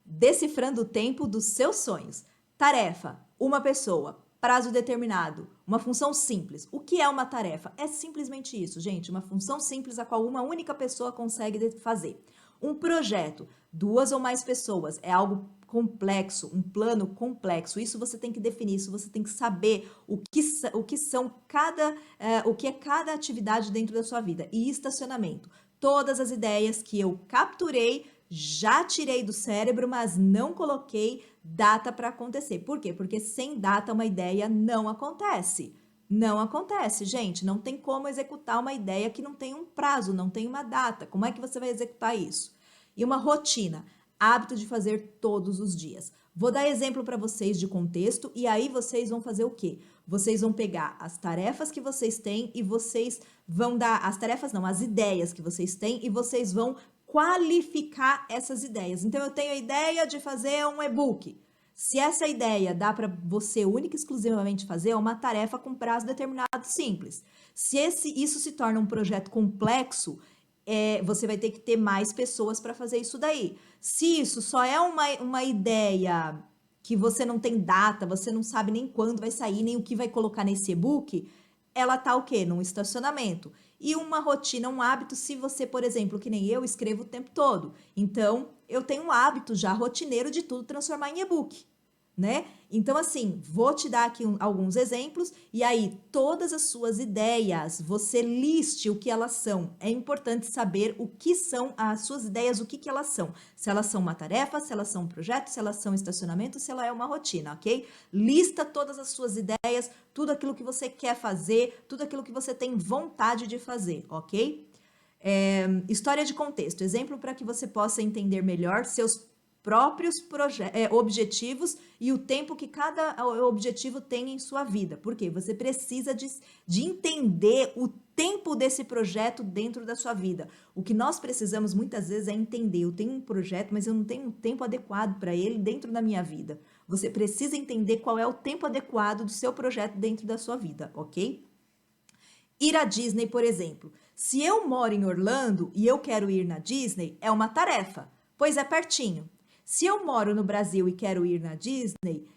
Decifrando o tempo dos seus sonhos. Tarefa: uma pessoa. Prazo determinado. Uma função simples. O que é uma tarefa? É simplesmente isso, gente. Uma função simples a qual uma única pessoa consegue fazer. Um projeto: duas ou mais pessoas. É algo complexo, um plano complexo. Isso você tem que definir, isso você tem que saber o que são o que é cada atividade dentro da sua vida. E estacionamento: todas as ideias que eu capturei, já tirei do cérebro, mas não coloquei data para acontecer. Por quê? Porque sem data uma ideia não acontece. Não acontece, gente. Não tem como executar uma ideia que não tem um prazo, não tem uma data. Como é que você vai executar isso? E uma rotina: hábito de fazer todos os dias. Vou dar exemplo para vocês de contexto e aí vocês vão fazer o quê? Vocês vão pegar as tarefas que vocês têm e vocês vão dar, as tarefas não, as ideias que vocês têm e vocês vão qualificar essas ideias. Então, eu tenho a ideia de fazer um e-book. Se essa ideia dá para você única e exclusivamente fazer, é uma tarefa com prazo determinado simples. Se isso se torna um projeto complexo, você vai ter que ter mais pessoas para fazer isso daí. Se isso só é uma ideia que você não tem data, você não sabe nem quando vai sair, nem o que vai colocar nesse e-book, ela tá o quê? Num estacionamento. E uma rotina, um hábito, se você, por exemplo, que nem eu, escrevo o tempo todo. Então, eu tenho um hábito já rotineiro de tudo transformar em e-book, né? Então, assim, vou te dar aqui alguns exemplos e aí todas as suas ideias, você liste o que elas são. É importante saber o que são as suas ideias, o que que elas são. Se elas são uma tarefa, se elas são um projeto, se elas são estacionamento, se ela é uma rotina, ok? Lista todas as suas ideias, tudo aquilo que você quer fazer, tudo aquilo que você tem vontade de fazer, ok? História de contexto, exemplo para que você possa entender melhor seus próprios objetivos e o tempo que cada objetivo tem em sua vida. Por quê? Você precisa de entender o tempo desse projeto dentro da sua vida. O que nós precisamos muitas vezes é entender: eu tenho um projeto, mas eu não tenho um tempo adequado para ele dentro da minha vida. Você precisa entender qual é o tempo adequado do seu projeto dentro da sua vida, ok? Ir à Disney, por exemplo. Se eu moro em Orlando e eu quero ir na Disney, é uma tarefa, pois é pertinho. Se eu moro no Brasil e quero ir na Disney,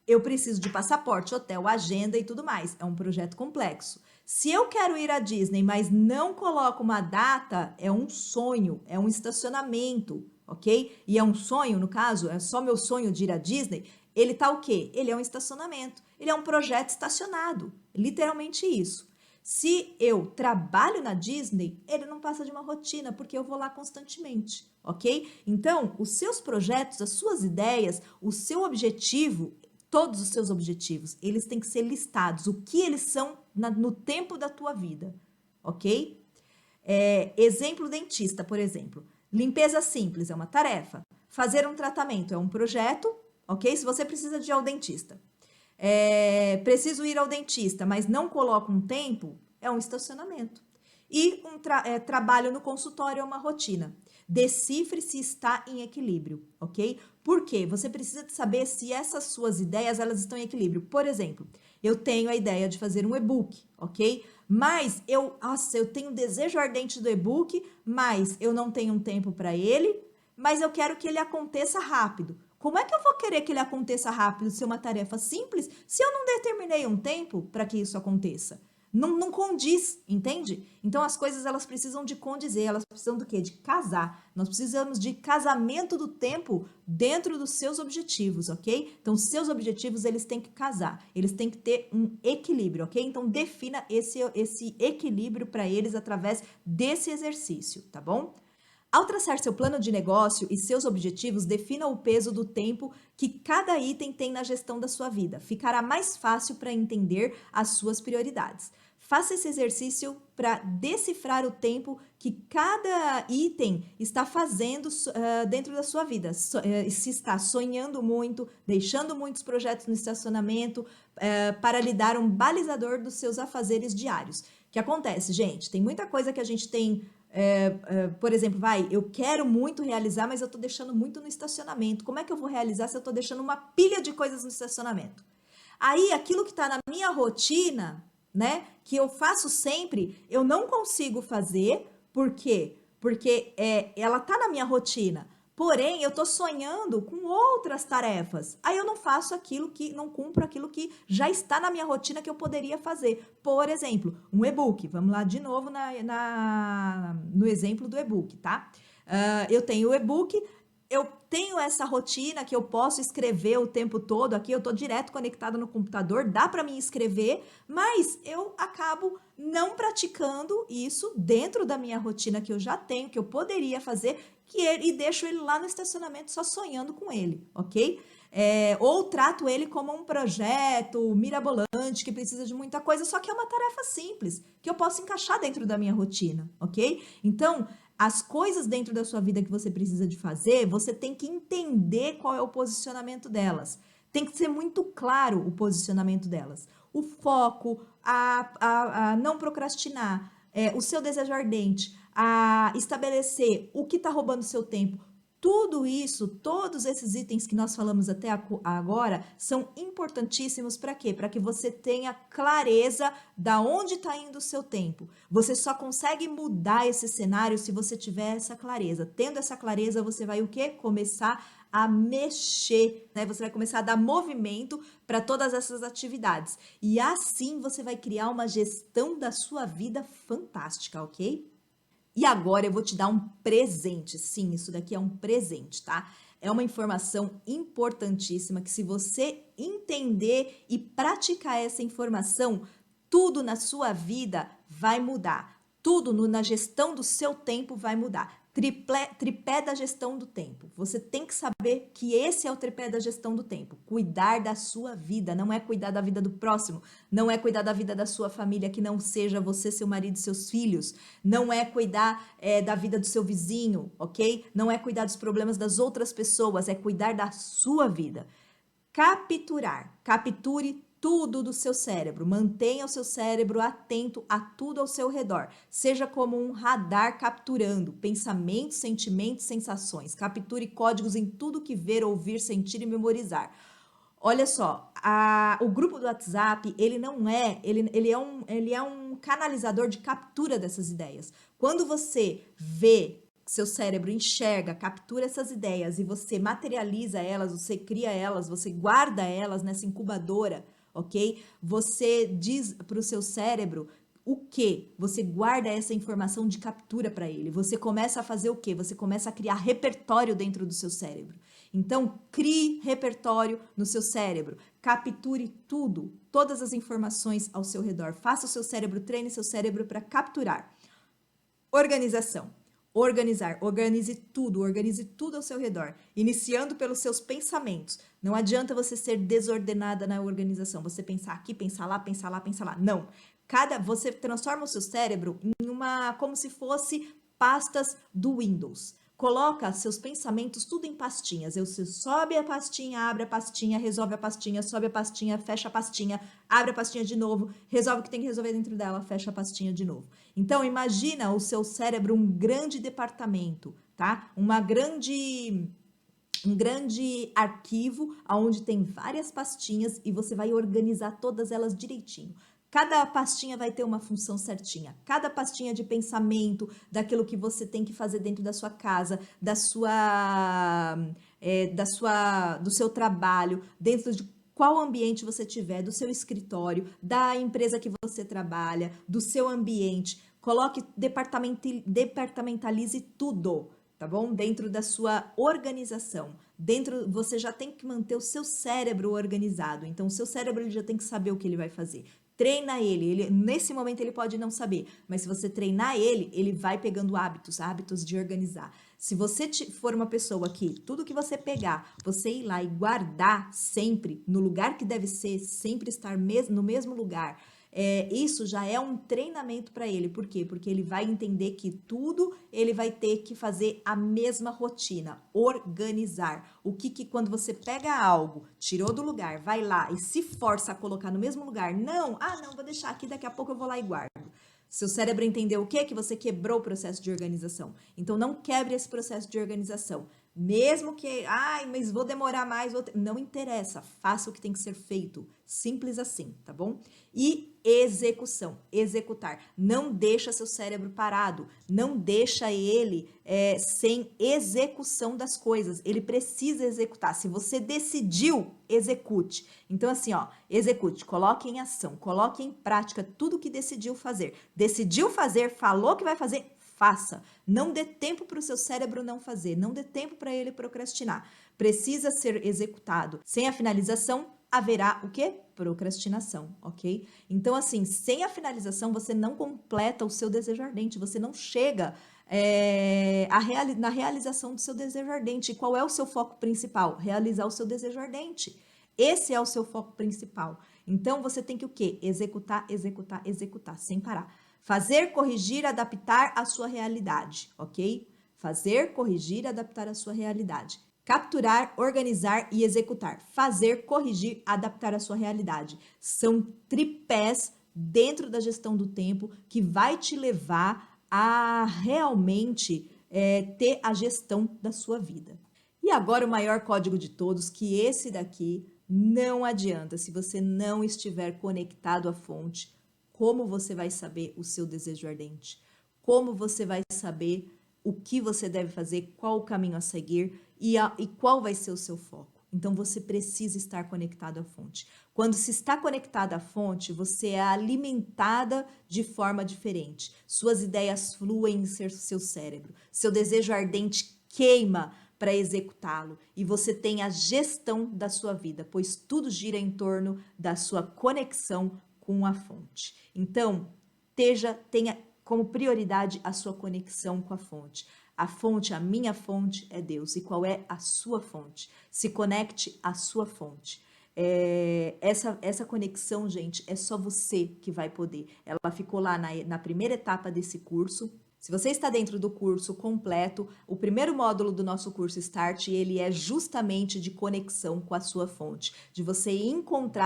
eu preciso de passaporte, hotel, agenda e tudo mais. É um projeto complexo. Se eu quero ir à Disney, mas não coloco uma data, é um sonho, é um estacionamento, ok? E é um sonho, no caso, é só meu sonho de ir à Disney. Ele tá o quê? Ele é um estacionamento. Ele é um projeto estacionado. Literalmente isso. Se eu trabalho na Disney, ele não passa de uma rotina, porque eu vou lá constantemente, ok? Então, os seus projetos, as suas ideias, o seu objetivo, todos os seus objetivos, eles têm que ser listados, o que eles são no tempo da tua vida, ok? Exemplo dentista, por exemplo. Limpeza simples é uma tarefa. Fazer um tratamento é um projeto, ok? Se você precisa de ir ao dentista. Preciso ir ao dentista, mas não coloco um tempo, é um estacionamento. E trabalho no consultório é uma rotina. Decifre se está em equilíbrio, ok? Por quê? Você precisa de saber se essas suas ideias elas estão em equilíbrio. Por exemplo, eu tenho a ideia de fazer um e-book, ok? Mas eu tenho um desejo ardente do e-book, mas eu não tenho um tempo para ele, mas eu quero que ele aconteça rápido. Como é que eu vou querer que ele aconteça rápido se é uma tarefa simples, se eu não determinei um tempo para que isso aconteça? Não condiz, entende? Então as coisas elas precisam de condizer, elas precisam do quê? De casar. Nós precisamos de casamento do tempo dentro dos seus objetivos, ok? Então seus objetivos eles têm que casar, eles têm que ter um equilíbrio, ok? Então defina esse equilíbrio para eles através desse exercício, tá bom? Ao traçar seu plano de negócio e seus objetivos, defina o peso do tempo que cada item tem na gestão da sua vida. Ficará mais fácil para entender as suas prioridades. Faça esse exercício para decifrar o tempo que cada item está fazendo dentro da sua vida. Se está sonhando muito, deixando muitos projetos no estacionamento, para lhe dar um balizador dos seus afazeres diários. O que acontece, gente? Tem muita coisa que a gente tem. Por exemplo, eu quero muito realizar, mas eu estou deixando muito no estacionamento. Como é que eu vou realizar se eu estou deixando uma pilha de coisas no estacionamento? Aí, aquilo que está na minha rotina, né, que eu faço sempre, eu não consigo fazer. Por quê? Porque ela está na minha rotina, Porém, eu estou sonhando com outras tarefas. Aí eu não faço aquilo que, não cumpro aquilo que já está na minha rotina que eu poderia fazer. Por exemplo, um e-book. Vamos lá de novo no exemplo do e-book, tá? Eu tenho o e-book, eu tenho essa rotina que eu posso escrever o tempo todo aqui, eu estou direto conectada no computador, dá para mim escrever, mas eu acabo não praticando isso dentro da minha rotina que eu já tenho, que eu poderia fazer, e deixo ele lá no estacionamento só sonhando com ele, ok? Ou trato ele como um projeto mirabolante que precisa de muita coisa, só que é uma tarefa simples, que eu posso encaixar dentro da minha rotina, ok? Então, as coisas dentro da sua vida que você precisa de fazer, você tem que entender qual é o posicionamento delas. Tem que ser muito claro o posicionamento delas. O foco, a não procrastinar, o seu desejo ardente, a estabelecer o que está roubando seu tempo. Tudo isso, todos esses itens que nós falamos até agora, são importantíssimos para quê? Para que você tenha clareza da onde está indo o seu tempo. Você só consegue mudar esse cenário se você tiver essa clareza. Tendo essa clareza, você vai o quê? Começar a mexer, né? Você vai começar a dar movimento para todas essas atividades. E assim você vai criar uma gestão da sua vida fantástica, ok? E agora eu vou te dar um presente. Sim, isso daqui é um presente, tá? É uma informação importantíssima que se você entender e praticar essa informação, tudo na sua vida vai mudar. Tudo na gestão do seu tempo vai mudar. Tripé da gestão do tempo. Você tem que saber que esse é o tripé da gestão do tempo. Cuidar da sua vida, não é cuidar da vida do próximo, não é cuidar da vida da sua família que não seja você, seu marido e seus filhos, não é cuidar da vida do seu vizinho, ok? Não é cuidar dos problemas das outras pessoas, é cuidar da sua vida. Capture tudo do seu cérebro. Mantenha o seu cérebro atento a tudo ao seu redor. Seja como um radar capturando pensamentos, sentimentos, sensações. Capture códigos em tudo que ver, ouvir, sentir e memorizar. Olha só, o grupo do WhatsApp, ele é um canalizador de captura dessas ideias. Quando você vê, seu cérebro enxerga, captura essas ideias e você materializa elas, você cria elas, você guarda elas nessa incubadora, ok? Você diz para o seu cérebro o que? Você guarda essa informação de captura para ele. Você começa a fazer o quê? Você começa a criar repertório dentro do seu cérebro. Então, crie repertório no seu cérebro. Capture tudo, todas as informações ao seu redor. Faça o seu cérebro, treine seu cérebro para capturar. Organização. Organize tudo ao seu redor, iniciando pelos seus pensamentos. Não adianta você ser desordenada na organização, você pensar aqui, pensar lá, pensar lá, pensar lá. Não. Você transforma o seu cérebro em como se fosse pastas do Windows. Coloca seus pensamentos tudo em pastinhas. Você sobe a pastinha, abre a pastinha, resolve a pastinha, sobe a pastinha, fecha a pastinha, abre a pastinha de novo, resolve o que tem que resolver dentro dela, fecha a pastinha de novo. Então, imagina o seu cérebro um grande departamento, tá? Um grande arquivo onde tem várias pastinhas e você vai organizar todas elas direitinho. Cada pastinha vai ter uma função certinha. Cada pastinha de pensamento, daquilo que você tem que fazer dentro da sua casa, do seu trabalho, dentro de qual ambiente você tiver, do seu escritório, da empresa que você trabalha, do seu ambiente. Coloque, departamentalize tudo, tá bom? Dentro da sua organização. Você já tem que manter o seu cérebro organizado. Então, o seu cérebro ele já tem que saber o que ele vai fazer. Treina ele. Nesse momento ele pode não saber, mas se você treinar ele vai pegando hábitos de organizar. Se você for uma pessoa que tudo que você pegar, você ir lá e guardar sempre no lugar que deve ser, sempre estar no mesmo lugar, isso já é um treinamento para ele. Por quê? Porque ele vai entender que tudo ele vai ter que fazer a mesma rotina, organizar. O que quando você pega algo, tirou do lugar, vai lá e se força a colocar no mesmo lugar, não, vou deixar aqui, daqui a pouco eu vou lá e guardo. Seu cérebro entendeu o quê? Que você quebrou o processo de organização. Então, não quebre esse processo de organização. Mesmo que, ai, mas vou demorar mais, não interessa, faça o que tem que ser feito, simples assim, tá bom? E execução, executar, não deixa seu cérebro parado, não deixa ele sem execução das coisas, ele precisa executar, se você decidiu, execute. Então assim, ó, execute, coloque em ação, coloque em prática tudo que decidiu fazer, falou que vai fazer, faça. Não dê tempo para o seu cérebro não fazer, não dê tempo para ele procrastinar. Precisa ser executado. Sem a finalização, haverá o quê? Procrastinação, ok? Então, assim, sem a finalização, você não completa o seu desejo ardente, você não chega na realização do seu desejo ardente. E qual é o seu foco principal? Realizar o seu desejo ardente. Esse é o seu foco principal. Então, você tem que o quê? Executar, executar, executar, sem parar. Fazer, corrigir, adaptar a sua realidade, ok? Fazer, corrigir, adaptar a sua realidade. Capturar, organizar e executar. Fazer, corrigir, adaptar a sua realidade. São tripés dentro da gestão do tempo que vai te levar a realmente ter a gestão da sua vida. E agora o maior código de todos, que esse daqui não adianta se você não estiver conectado à fonte. Como você vai saber o seu desejo ardente? Como você vai saber o que você deve fazer, qual o caminho a seguir e qual vai ser o seu foco? Então, você precisa estar conectado à fonte. Quando se está conectado à fonte, você é alimentada de forma diferente. Suas ideias fluem em seu cérebro. Seu desejo ardente queima para executá-lo e você tem a gestão da sua vida, pois tudo gira em torno da sua conexão com a fonte. Então, tenha como prioridade a sua conexão com a fonte. A fonte, a minha fonte é Deus. E qual é a sua fonte? Se conecte à sua fonte. Essa conexão, gente, é só você que vai poder. Ela ficou lá na primeira etapa desse curso. Se você está dentro do curso completo, o primeiro módulo do nosso curso Start, ele é justamente de conexão com a sua fonte, de você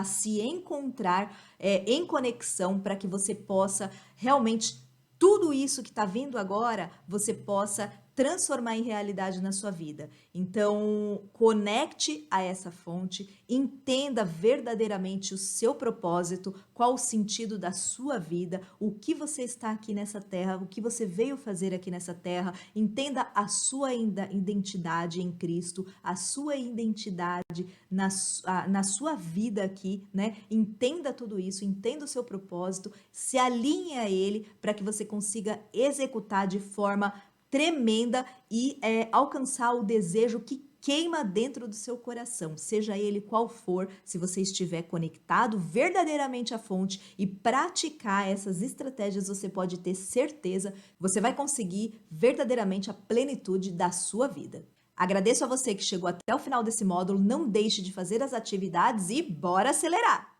se encontrar em conexão para que você possa realmente, tudo isso que está vindo agora, você possa transformar em realidade na sua vida. Então, conecte a essa fonte, entenda verdadeiramente o seu propósito, qual o sentido da sua vida, o que você está aqui nessa terra, o que você veio fazer aqui nessa terra, entenda a sua identidade em Cristo, a sua identidade na sua vida aqui, né? Entenda tudo isso, entenda o seu propósito, se alinhe a ele para que você consiga executar de forma tremenda e alcançar o desejo que queima dentro do seu coração, seja ele qual for, se você estiver conectado verdadeiramente à fonte e praticar essas estratégias, você pode ter certeza, você vai conseguir verdadeiramente a plenitude da sua vida. Agradeço a você que chegou até o final desse módulo, não deixe de fazer as atividades e bora acelerar!